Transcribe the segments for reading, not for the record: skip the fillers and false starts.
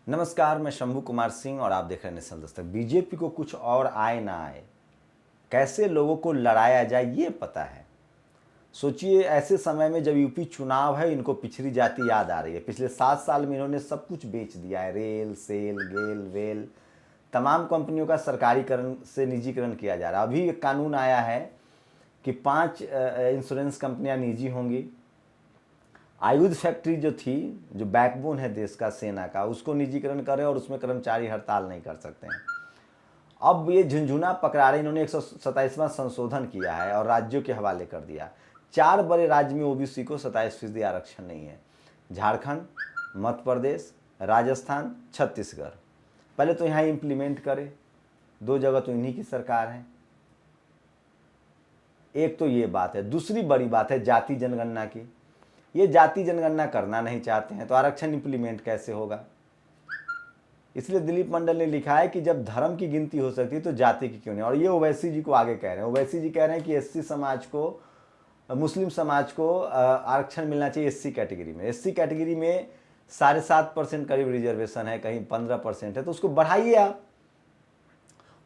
नमस्कार, मैं शंभू कुमार सिंह और आप देख रहे हैं नेशनल दस्तक। बीजेपी को कुछ और आए ना आए, कैसे लोगों को लड़ाया जाए ये पता है। सोचिए, ऐसे समय में जब यूपी चुनाव है, इनको पिछड़ी जाति याद आ रही है। पिछले 7 साल में इन्होंने सब कुछ बेच दिया है। रेल, सेल, गेल, वेल, तमाम कंपनियों का सरकारीकरण से निजीकरण किया जा रहा है। अभी एक कानून आया है कि 5 इंश्योरेंस कंपनियां निजी होंगी। आयुध फैक्ट्री जो थी, जो बैकबोन है देश का, सेना का, उसको निजीकरण करें और उसमें कर्मचारी हड़ताल नहीं कर सकते हैं। अब ये झुंझुना पकड़ा रहे, इन्होंने 127वां संशोधन किया है और राज्यों के हवाले कर दिया। 4 बड़े राज्य में ओबीसी को 27% आरक्षण नहीं है। झारखंड, मध्य प्रदेश, राजस्थान, छत्तीसगढ़। पहले तो यहाँ इम्प्लीमेंट करे। 2 जगह तो इन्हीं की सरकार है। एक तो ये बात है। दूसरी बड़ी बात है जाति जनगणना की। ये जाति जनगणना करना नहीं चाहते हैं तो आरक्षण इंप्लीमेंट कैसे होगा। इसलिए दिलीप मंडल ने लिखा है कि जब धर्म की गिनती हो सकती है तो जाति की क्यों नहीं। और ये ओवैसी जी को आगे कह रहे हैं। ओवैसी जी कह रहे हैं कि एससी समाज को, मुस्लिम समाज को आरक्षण मिलना चाहिए एससी कैटेगरी में। एससी कैटेगरी में 7.5% करीब रिजर्वेशन है, कहीं 15% है, तो उसको बढ़ाइए आप।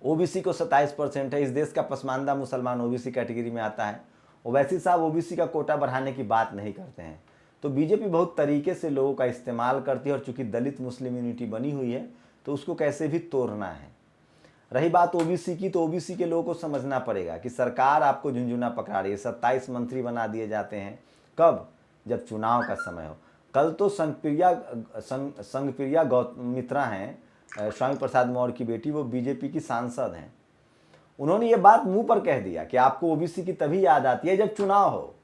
ओबीसी को 27% है। इस देश का पसमानदा मुसलमान ओबीसी कैटेगरी में आता है। ओवैसी साहब ओबीसी का कोटा बढ़ाने की बात नहीं करते हैं। तो बीजेपी बहुत तरीके से लोगों का इस्तेमाल करती है और चूंकि दलित मुस्लिम यूनिटी बनी हुई है तो उसको कैसे भी तोड़ना है। रही बात ओबीसी की, तो ओबीसी के लोगों को समझना पड़ेगा कि सरकार आपको झुंझुना पकड़ा रही है। 27 मंत्री बना दिए जाते हैं। कब? जब चुनाव का समय हो। कल तो संघप्रिया मित्रा हैं, स्वामी प्रसाद मौर्य की बेटी, वो बीजेपी की सांसद हैं। उन्होंने ये बात मुंह पर कह दिया कि आपको ओबीसी की तभी याद आती है जब चुनाव हो।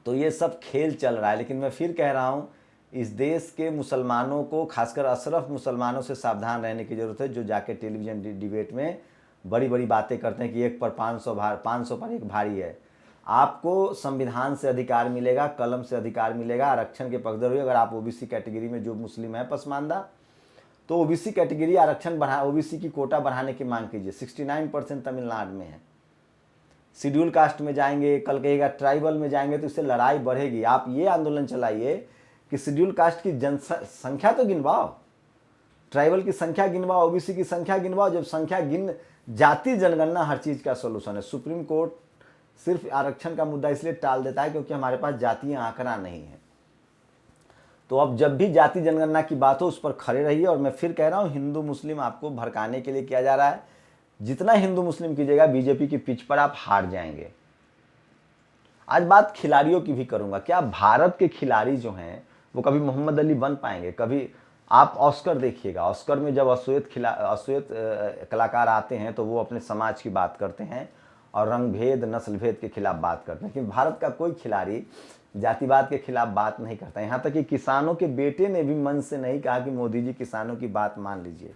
तो ये सब खेल चल रहा है। लेकिन मैं फिर कह रहा हूं, इस देश के मुसलमानों को, खासकर अशरफ मुसलमानों से सावधान रहने की जरूरत है, जो जाके टेलीविजन डिबेट में बड़ी बड़ी बातें करते हैं कि 1 पर 500 पर 1 भारी है। आपको संविधान से अधिकार मिलेगा, कलम से अधिकार मिलेगा, आरक्षण के पक्षधर हुए। अगर आप ओबीसी कैटेगरी में जो मुस्लिम है पसमानदा, तो ओबीसी कैटेगरी आरक्षण बढ़ा, ओबीसी की कोटा बढ़ाने की मांग कीजिए। 69% तमिलनाडु में है। शेड्यूल कास्ट में जाएंगे, कल कहेगा ट्राइबल में जाएंगे, तो इससे लड़ाई बढ़ेगी। आप ये आंदोलन चलाइए कि शेड्यूल कास्ट की जनसंख्या तो गिनवाओ, ट्राइबल की संख्या गिनवाओ, ओबीसी की संख्या गिनवाओ। जब संख्या जाति जनगणना हर चीज का सोल्यूशन है। सुप्रीम कोर्ट सिर्फ आरक्षण का मुद्दा इसलिए टाल देता है क्योंकि हमारे पास जातीय आंकड़ा नहीं है। तो अब जब भी जाति जनगणना की बात हो उस पर खड़े रहिए। और मैं फिर कह रहा हूं, हिंदू मुस्लिम आपको भड़काने के लिए किया जा रहा है। जितना हिंदू मुस्लिम कीजिएगा, बीजेपी की पिच पर आप हार जाएंगे। आज बात खिलाड़ियों की भी करूंगा। क्या भारत के खिलाड़ी जो हैं वो कभी मोहम्मद अली बन पाएंगे? कभी आप ऑस्कर देखिएगा। ऑस्कर में जब अश्वेत कलाकार आते हैं तो वो अपने समाज की बात करते हैं और रंग भेद, नस्ल भेद के खिलाफ बात करते हैं। लेकिन भारत का कोई खिलाड़ी जातिवाद के खिलाफ बात नहीं करता। यहाँ तक कि किसानों के बेटे ने भी मन से नहीं कहा कि मोदी जी किसानों की बात मान लीजिए।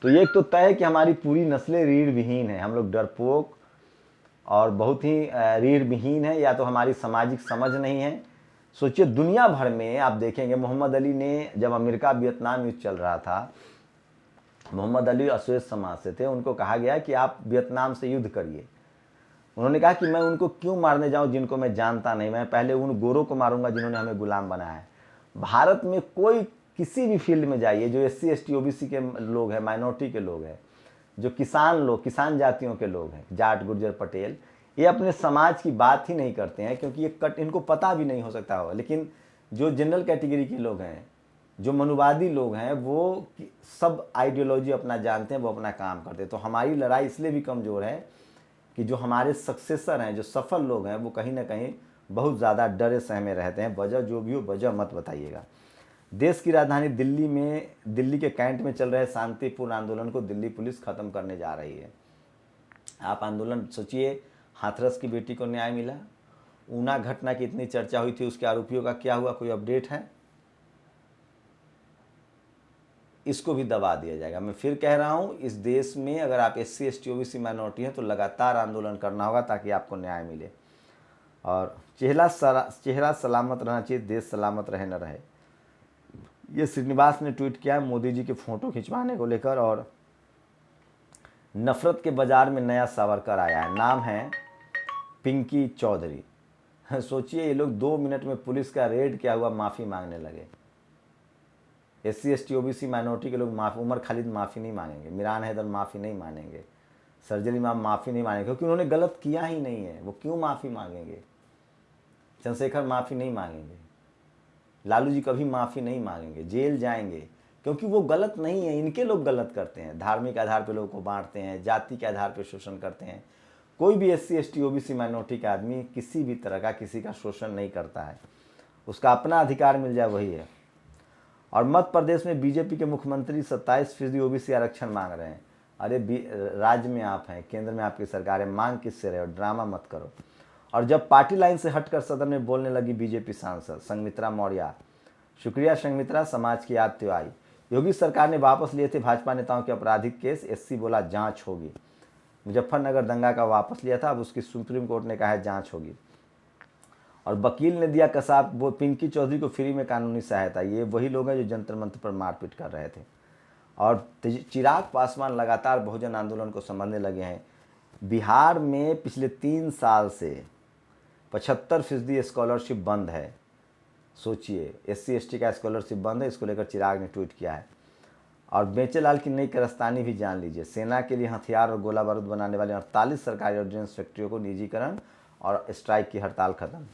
तो ये एक तो तय है कि हमारी पूरी नस्लें रीढ़ विहीन है। हम लोग डरपोक और बहुत ही रीढ़ विहीन है, या तो हमारी सामाजिक समझ नहीं है। सोचिए, दुनिया भर में आप देखेंगे, मोहम्मद अली ने, जब अमेरिका वियतनाम युद्ध चल रहा था, मोहम्मद अली अश्वेत समाज से थे, उनको कहा गया कि आप वियतनाम से युद्ध करिए। उन्होंने कहा कि मैं उनको क्यों मारने जाऊं जिनको मैं जानता नहीं, मैं पहले उन गोरों को मारूंगा जिन्होंने हमें गुलाम बनाया है। भारत में कोई किसी भी फील्ड में जाइए, जो SC ST OBC के लोग हैं, माइनॉरिटी के लोग हैं, जो किसान जातियों के लोग हैं, जाट, गुर्जर, पटेल, ये अपने समाज की बात ही नहीं करते हैं क्योंकि ये इनको पता भी नहीं हो सकता होगा। लेकिन जो जनरल कैटेगरी के लोग हैं, जो मनुवादी लोग हैं, वो सब आइडियोलॉजी अपना जानते हैं, वो अपना काम करते हैं। तो हमारी लड़ाई इसलिए भी कमज़ोर है कि जो हमारे सक्सेसर हैं, जो सफल लोग हैं, वो कहीं ना कहीं बहुत ज़्यादा डरे सहमे रहते हैं। वजह जो भी हो, वजह मत बताइएगा। देश की राजधानी दिल्ली के कैंट में चल रहे शांतिपूर्ण आंदोलन को दिल्ली पुलिस खत्म करने जा रही है। आप आंदोलन सोचिए, हाथरस की बेटी को न्याय मिला। ऊना घटना की इतनी चर्चा हुई थी, उसके आरोपियों का क्या हुआ? कोई अपडेट है? इसको भी दबा दिया जाएगा। मैं फिर कह रहा हूं, इस देश में अगर आप SC ST OBC माइनॉरिटी हैं तो लगातार आंदोलन करना होगा ताकि आपको न्याय मिले। और चेहरा सलामत रहना चाहिए, देश सलामत रहे न रहे। ये श्रीनिवास ने ट्वीट किया है मोदी जी के फोटो खिंचवाने को लेकर। और नफरत के बाजार में नया सावरकर आया है, नाम है पिंकी चौधरी। सोचिए, ये लोग 2 मिनट में पुलिस का रेड किया हुआ माफ़ी मांगने लगे। SC ST OBC माइनॉरिटी के लोग उमर खालिद माफ़ी नहीं मांगेंगे, मिरान हैदर माफ़ी नहीं मांगेंगे, सर्जिल इमाम माफ़ी नहीं मांगेंगे, क्योंकि उन्होंने गलत किया ही नहीं है। वो क्यों माफ़ी मांगेंगे? चंद्रशेखर माफ़ी नहीं मांगेंगे, लालू जी कभी माफ़ी नहीं मांगेंगे, जेल जाएंगे, क्योंकि वो गलत नहीं है। इनके लोग गलत करते हैं, धार्मिक आधार पर लोगों को बांटते हैं, जाति के आधार पर शोषण करते हैं। कोई भी SC ST OBC माइनॉरिटी का आदमी किसी भी तरह का किसी का शोषण नहीं करता है, उसका अपना अधिकार मिल जाए वही है। और मध्य प्रदेश में बीजेपी के मुख्यमंत्री 27% OBC आरक्षण मांग रहे हैं। अरे राज्य में आप हैं, केंद्र में आपकी सरकार है, मांग किससे रहे हो? ड्रामा मत करो। और जब पार्टी लाइन से हटकर सदन में बोलने लगी बीजेपी सांसद संघमित्रा मौर्य, शुक्रिया संघमित्रा, समाज की याद तो आई। योगी सरकार ने वापस लिए थे भाजपा नेताओं के आपराधिक केस, SC बोला जांच होगी। मुजफ्फरनगर दंगा का वापस लिया था, अब उसकी सुप्रीम कोर्ट ने कहा है जांच होगी। और वकील ने दिया कसाब, वो पिंकी चौधरी को फ्री में कानूनी सहायता। ये वही लोग हैं जो जंतर मंत्र पर मारपीट कर रहे थे। और चिराग पासवान लगातार बहुजन आंदोलन को समझने लगे हैं। बिहार में पिछले 3 साल से 75% स्कॉलरशिप बंद है। सोचिए, SC ST का स्कॉलरशिप बंद है, इसको लेकर चिराग ने ट्वीट किया है। और बेचेलाल की नई कारस्तानी भी जान लीजिए। सेना के लिए हथियार और गोला बारूद बनाने वाले 48 सरकारी ऑर्डिनेंस फैक्ट्रियों को निजीकरण और स्ट्राइक की हड़ताल खत्म।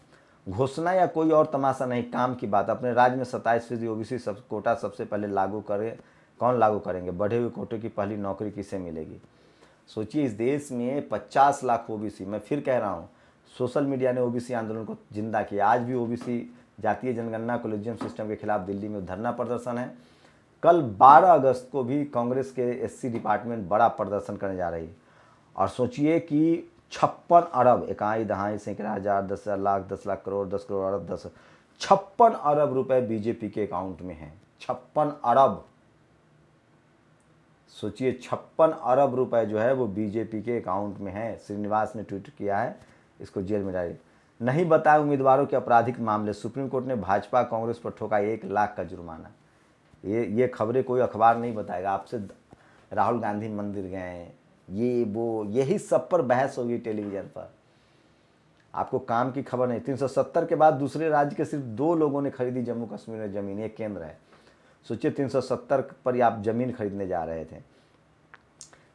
घोषणा या कोई और तमाशा नहीं, काम की बात। अपने राज्य में 27% OBC कोटा सबसे पहले लागू करे, कौन लागू करेंगे? बढ़े हुए कोटे की पहली नौकरी किसे मिलेगी? सोचिए, इस देश में 50 लाख OBC, मैं फिर कह रहा हूँ, सोशल मीडिया ने OBC आंदोलन को जिंदा किया। आज भी OBC जातीय जनगणना कोलेजियम सिस्टम के खिलाफ दिल्ली में धरना प्रदर्शन है। कल 12 अगस्त को भी कांग्रेस के SC डिपार्टमेंट बड़ा प्रदर्शन करने जा रही है। और सोचिए कि 56 अरब, इकाई दहाई सैकड़ा हजार 10,000 लाख 10 लाख करोड़ 10 करोड़ अरब 10 56 अरब रुपए बीजेपी के अकाउंट में हैं। 56 अरब, सोचिए 56 अरब रुपए जो है वो बीजेपी के अकाउंट में है। श्रीनिवास ने ट्वीट किया है, इसको जेल में डाली। नहीं बताए उम्मीदवारों के आपराधिक मामले, सुप्रीम कोर्ट ने भाजपा कांग्रेस पर ठोका 1 लाख का जुर्माना। ये खबरें कोई अखबार नहीं बताएगा आपसे। राहुल गांधी मंदिर गए, ये वो, यही सब पर बहस होगी टेलीविजन पर। आपको काम की खबर नहीं। 370 के बाद दूसरे राज्य के सिर्फ 2 लोगों ने खरीदी जम्मू कश्मीर में ज़मीन, ये केंद्र है। सोचिए 370 पर आप ज़मीन खरीदने जा रहे थे।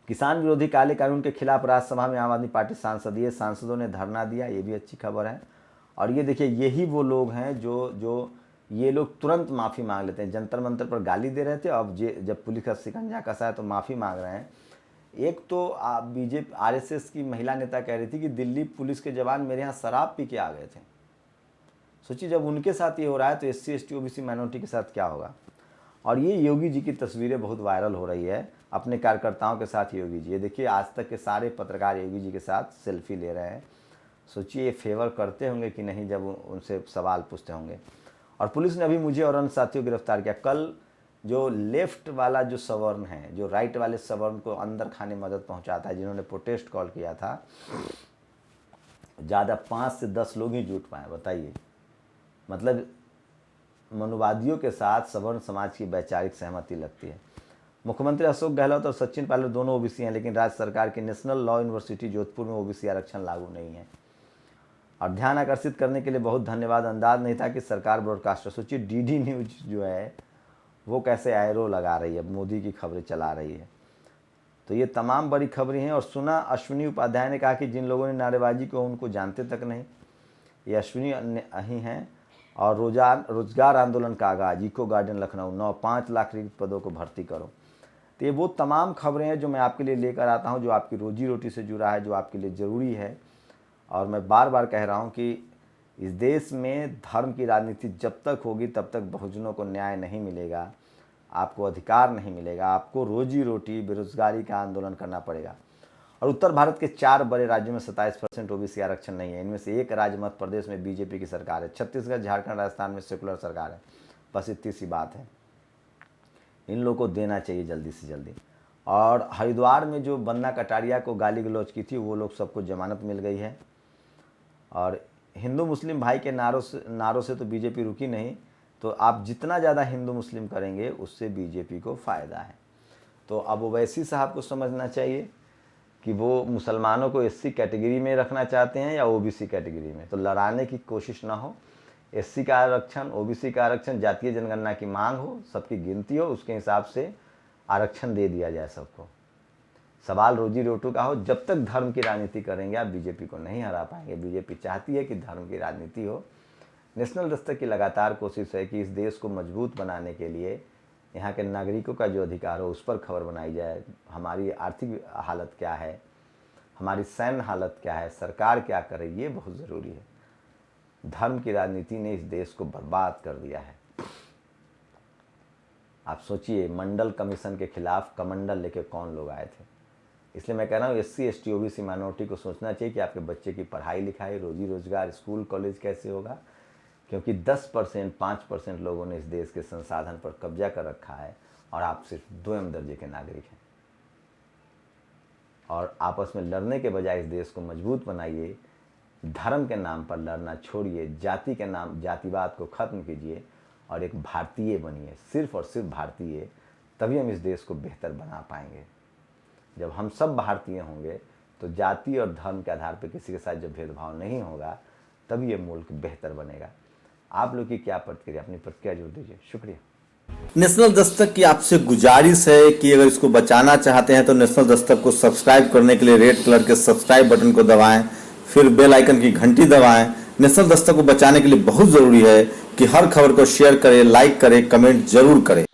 किसान विरोधी काले कानून के खिलाफ राज्यसभा में आम आदमी पार्टी सांसदों ने धरना दिया, ये भी अच्छी खबर है। और ये देखिए, यही वो लोग हैं जो ये लोग तुरंत माफ़ी मांग लेते हैं। जंतर मंतर पर गाली दे रहे थे, अब जब पुलिस का शिकंजा कसा है तो माफ़ी मांग रहे हैं। एक तो बीजेपी RSS की महिला नेता कह रही थी कि दिल्ली पुलिस के जवान मेरे यहाँ शराब पी के आ गए थे। सोचिए, जब उनके साथ ये हो रहा है तो SC ST OBC माइनॉरिटी के साथ क्या होगा। और ये योगी जी की तस्वीरें बहुत वायरल हो रही है अपने कार्यकर्ताओं के साथ। योगी जी, ये देखिए, आज तक के सारे पत्रकार योगी जी के साथ सेल्फी ले रहे हैं। सोचिए ये फेवर करते होंगे कि नहीं जब उनसे सवाल पूछते होंगे। और पुलिस ने अभी मुझे और अन्य साथियों को गिरफ्तार किया। कल जो लेफ्ट वाला जो सवर्ण है, जो राइट वाले सवर्ण को अंदर खाने मदद पहुंचाता है, जिन्होंने प्रोटेस्ट कॉल किया था, ज़्यादा 5 से 10 लोग ही जुट पाए। बताइए, मतलब मनुवादियों के साथ सवर्ण समाज की वैचारिक सहमति लगती है। मुख्यमंत्री अशोक गहलोत और सचिन पायलट दोनों OBC हैं, लेकिन राज्य सरकार की नेशनल लॉ यूनिवर्सिटी जोधपुर में OBC आरक्षण लागू नहीं है। और ध्यान आकर्षित करने के लिए बहुत धन्यवाद। अंदाज नहीं था कि सरकार ब्रॉडकास्टर, सोचिए DD न्यूज जो है वो कैसे एरो लगा रही है, अब मोदी की खबरें चला रही है। तो ये तमाम बड़ी खबरें हैं। और सुना अश्विनी उपाध्याय ने कहा कि जिन लोगों ने नारेबाजी को उनको जानते तक नहीं। ये अश्विनी ही हैं। और रोजगार आंदोलन का आगाज, इको गार्डन लखनऊ, 5 लाख रिक्त पदों को भर्ती करो। तो ये वो तमाम खबरें हैं जो मैं आपके लिए लेकर आता हूँ, जो आपकी रोजी रोटी से जुड़ा है, जो आपके लिए ज़रूरी है। और मैं बार बार कह रहा हूँ कि इस देश में धर्म की राजनीति जब तक होगी तब तक बहुजनों को न्याय नहीं मिलेगा, आपको अधिकार नहीं मिलेगा, आपको रोजी रोटी बेरोजगारी का आंदोलन करना पड़ेगा। और उत्तर भारत के 4 बड़े राज्यों में 27% OBC आरक्षण नहीं है। इनमें से एक राज्य मध्य प्रदेश में बीजेपी की सरकार है। छत्तीसगढ़, झारखंड, राजस्थान में सेकुलर सरकार है। बस इतनी सी बात है। इन लोगों को देना चाहिए जल्दी से जल्दी। और हरिद्वार में जो बन्ना कटारिया को गाली गलौज की थी, वो लोग सबको जमानत मिल गई है। और हिंदू मुस्लिम भाई के नारों से तो बीजेपी रुकी नहीं। तो आप जितना ज़्यादा हिंदू मुस्लिम करेंगे उससे बीजेपी को फ़ायदा है। तो अब ओवैसी साहब को समझना चाहिए कि वो मुसलमानों को SC कैटेगरी में रखना चाहते हैं या OBC कैटेगरी में। तो लड़ाने की कोशिश ना हो, SC का आरक्षण, OBC का आरक्षण, जातीय जनगणना की मांग हो, सबकी गिनती हो, उसके हिसाब से आरक्षण दे दिया जाए सबको। सवाल रोजी रोटी का हो। जब तक धर्म की राजनीति करेंगे आप बीजेपी को नहीं हरा पाएंगे। बीजेपी चाहती है कि धर्म की राजनीति हो। नेशनल दस्तक की लगातार कोशिश है कि इस देश को मजबूत बनाने के लिए यहाँ के नागरिकों का जो अधिकार हो उस पर खबर बनाई जाए। हमारी आर्थिक हालत क्या है, हमारी सैन्य हालत क्या है, सरकार क्या करे, ये बहुत ज़रूरी है। धर्म की राजनीति ने इस देश को बर्बाद कर दिया है। आप सोचिए, मंडल कमीशन के खिलाफ कमंडल लेके कौन लोग आए थे। इसलिए मैं कह रहा हूँ SC ST OBC माइनॉरिटी को सोचना चाहिए कि आपके बच्चे की पढ़ाई लिखाई, रोजी रोजगार, स्कूल कॉलेज कैसे होगा, क्योंकि 10% 5% लोगों ने इस देश के संसाधन पर कब्जा कर रखा है और आप सिर्फ 2 दर्जे के नागरिक हैं। और आपस में लड़ने के बजाय इस देश को मजबूत बनाइए। धर्म के नाम पर लड़ना छोड़िए, जाति के नाम, जातिवाद को खत्म कीजिए और एक भारतीय बनिए, सिर्फ और सिर्फ भारतीय। तभी हम इस देश को बेहतर बना पाएंगे। जब हम सब भारतीय होंगे तो जाति और धर्म के आधार पर किसी के साथ जब भेदभाव नहीं होगा तभी ये मुल्क बेहतर बनेगा। आप लोग की क्या प्रतिक्रिया, अपनी प्रतिक्रिया जरूर दीजिए। शुक्रिया। नेशनल दस्तक की आपसे गुजारिश है कि अगर इसको बचाना चाहते हैं तो नेशनल दस्तक को सब्सक्राइब करने के लिए रेड कलर के सब्सक्राइब बटन को दबाएं, फिर बेल आइकन की घंटी दबाएं। नेशनल दस्तक को बचाने के लिए बहुत जरूरी है कि हर खबर को शेयर करें, लाइक करें, कमेंट जरूर करें।